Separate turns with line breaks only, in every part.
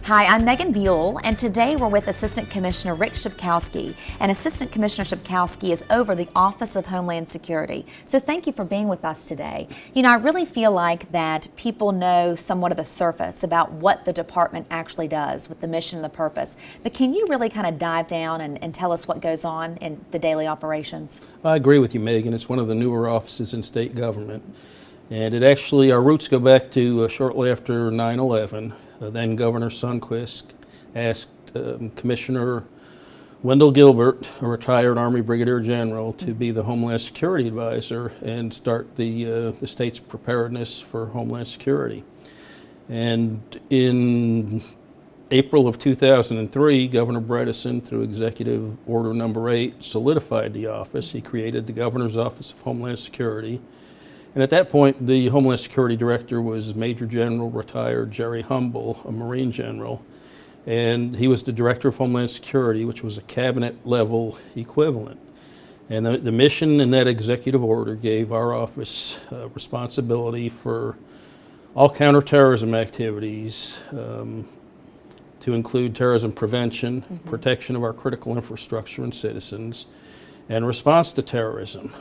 Hi, I'm Megan Buell, and today we're with Assistant Commissioner Rick Shipkowski. And Assistant Commissioner Shipkowski is over the Office of Homeland Security. So thank you for being with us today. You know, I really feel like that people know somewhat of the surface about what the department actually does with the mission and the purpose. But can you really kind of dive down and tell us what goes on in the daily operations?
I agree with you, Megan. It's one of the newer offices in state government. And our roots go back to shortly after 9/11. Then Governor Sundquist asked Commissioner Wendell Gilbert, a retired Army Brigadier General, to be the Homeland Security Advisor and start the state's preparedness for Homeland Security. And in April of 2003, Governor Bredesen, through Executive Order Number 8, solidified the office. He created the Governor's Office of Homeland Security. And at that point, the Homeland Security Director was Major General retired Jerry Humble, a Marine General. And he was the Director of Homeland Security, which was a cabinet level equivalent. And the mission in that executive order gave our office responsibility for all counterterrorism activities, to include terrorism prevention, protection of our critical infrastructure and citizens, and response to terrorism.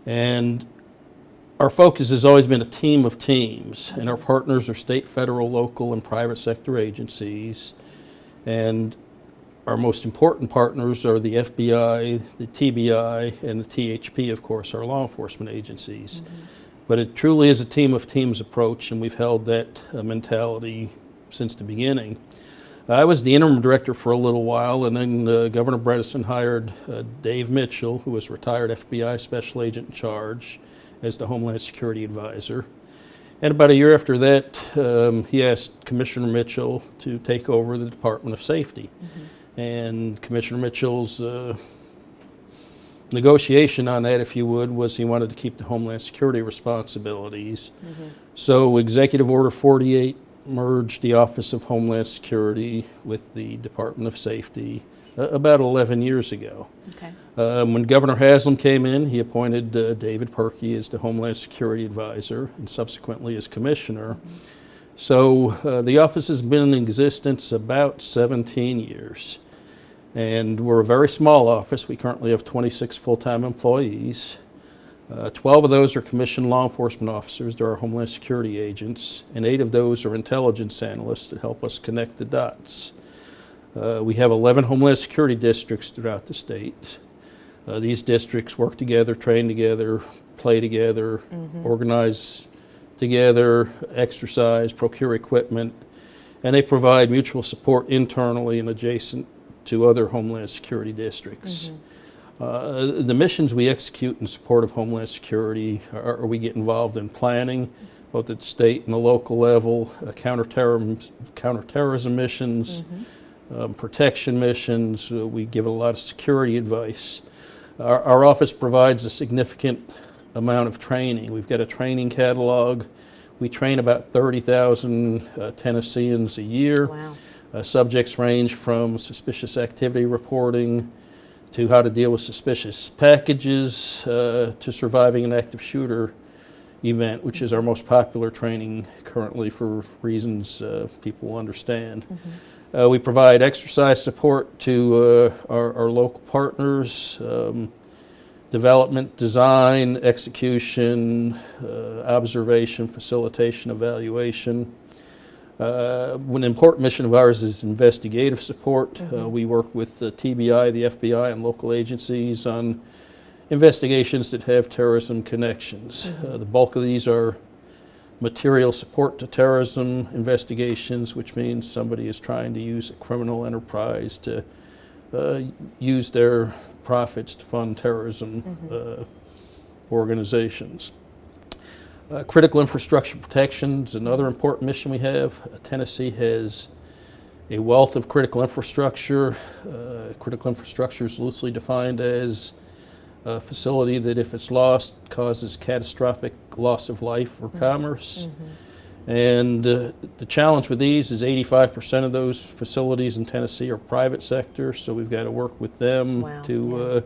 And our focus has always been a team of teams, and our partners are state, federal, local, and private sector agencies. And our most important partners are the FBI, the TBI, and the THP, of course, our law enforcement agencies. But it truly is a team of teams approach, and we've held that mentality since the beginning. I was the interim director for a little while, and then Governor Bredesen hired Dave Mitchell, who was retired FBI Special Agent in Charge, as the Homeland Security Advisor. And about a year after that, he asked Commissioner Mitchell to take over the Department of Safety. And Commissioner Mitchell's negotiation on that, if you would, was he wanted to keep the Homeland Security responsibilities. So Executive Order 48 merged the Office of Homeland Security with the Department of Safety about 11 years ago. When Governor Haslam came in, he appointed David Perkey as the Homeland Security Advisor and subsequently as Commissioner. So the office has been in existence about 17 years. And we're a very small office. We currently have 26 full-time employees. 12 of those are commissioned law enforcement officers. They're our Homeland Security agents. And 8 of those are intelligence analysts that help us connect the dots. We have 11 Homeland Security districts throughout the state. These districts work together, train together, play together, organize together, exercise, procure equipment, and they provide mutual support internally and adjacent to other Homeland Security districts. The missions we execute in support of Homeland Security are we get involved in planning, both at the state and the local level, counterterrorism missions, protection missions. We give a lot of security advice. Our office provides a significant amount of training. We've got a training catalog. We train about 30,000 Tennesseans a year.
Wow.
Subjects range from suspicious activity reporting to how to deal with suspicious packages to surviving an active shooter event, which is our most popular training currently for reasons people will understand. We provide exercise support to our local partners, development, design, execution, observation, facilitation, evaluation. An important mission of ours is investigative support. We work with the TBI, the FBI, and local agencies on investigations that have terrorism connections. The bulk of these are material support to terrorism investigations, which means somebody is trying to use a criminal enterprise to use their profits to fund terrorism organizations. Critical infrastructure protections, another important mission we have. Tennessee has a wealth of critical infrastructure. Critical infrastructure is loosely defined as a facility that, if it's lost, causes catastrophic loss of life or commerce. And the challenge with these is 85% of those facilities in Tennessee are private sector, so we've got to work with them to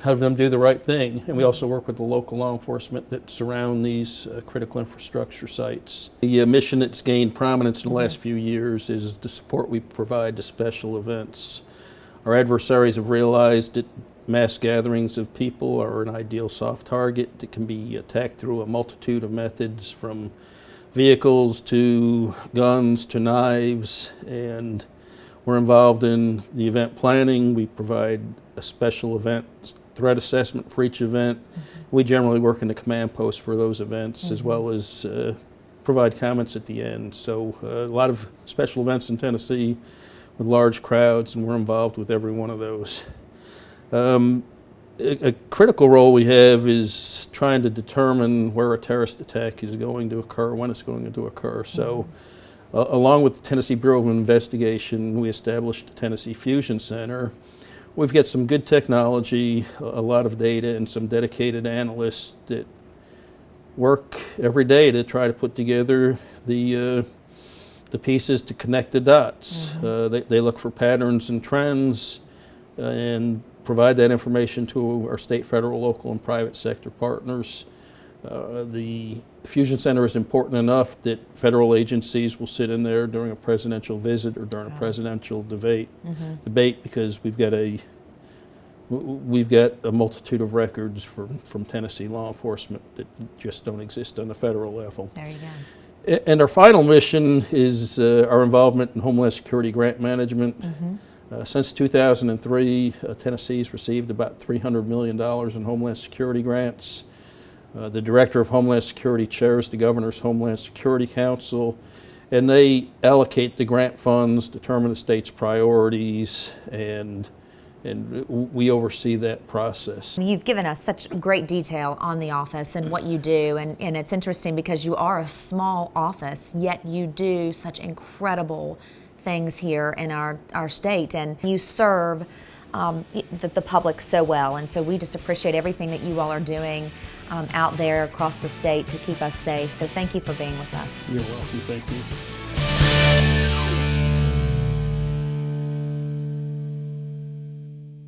have them do the right thing. And we also work with the local law enforcement that surround these critical infrastructure sites. The mission that's gained prominence in the last few years is the support we provide to special events. Our adversaries have realized that mass gatherings of people are an ideal soft target that can be attacked through a multitude of methods, from vehicles to guns to knives, and we're involved in the event planning. We provide a special event threat assessment for each event. We generally work in the command post for those events, as well as provide comments at the end. So a lot of special events in Tennessee with large crowds, and we're involved with every one of those. A critical role we have is trying to determine where a terrorist attack is going to occur, when it's going to occur. So along with the Tennessee Bureau of Investigation, we established the Tennessee Fusion Center. We've got some good technology, a lot of data, and some dedicated analysts that work every day to try to put together the pieces to connect the dots. They look for patterns and trends and provide that information to our state, federal, local, and private sector partners. The Fusion Center is important enough that federal agencies will sit in there during a presidential visit or during a presidential debate because we've got a multitude of records from Tennessee law enforcement that just don't exist on the federal level.
There you go.
And our final mission is our involvement in Homeland Security grant management. Since 2003, Tennessee's received about $300 million in Homeland Security grants. The Director of Homeland Security chairs the Governor's Homeland Security Council, and they allocate the grant funds, determine the state's priorities, and we oversee that process.
You've given us such great detail on the office and what you do, and it's interesting because you are a small office, yet you do such incredible things here in our state, and you serve the public so well, and so we just appreciate everything that you all are doing out there across the state to keep us safe. So thank you for being with us.
You're welcome. Thank you.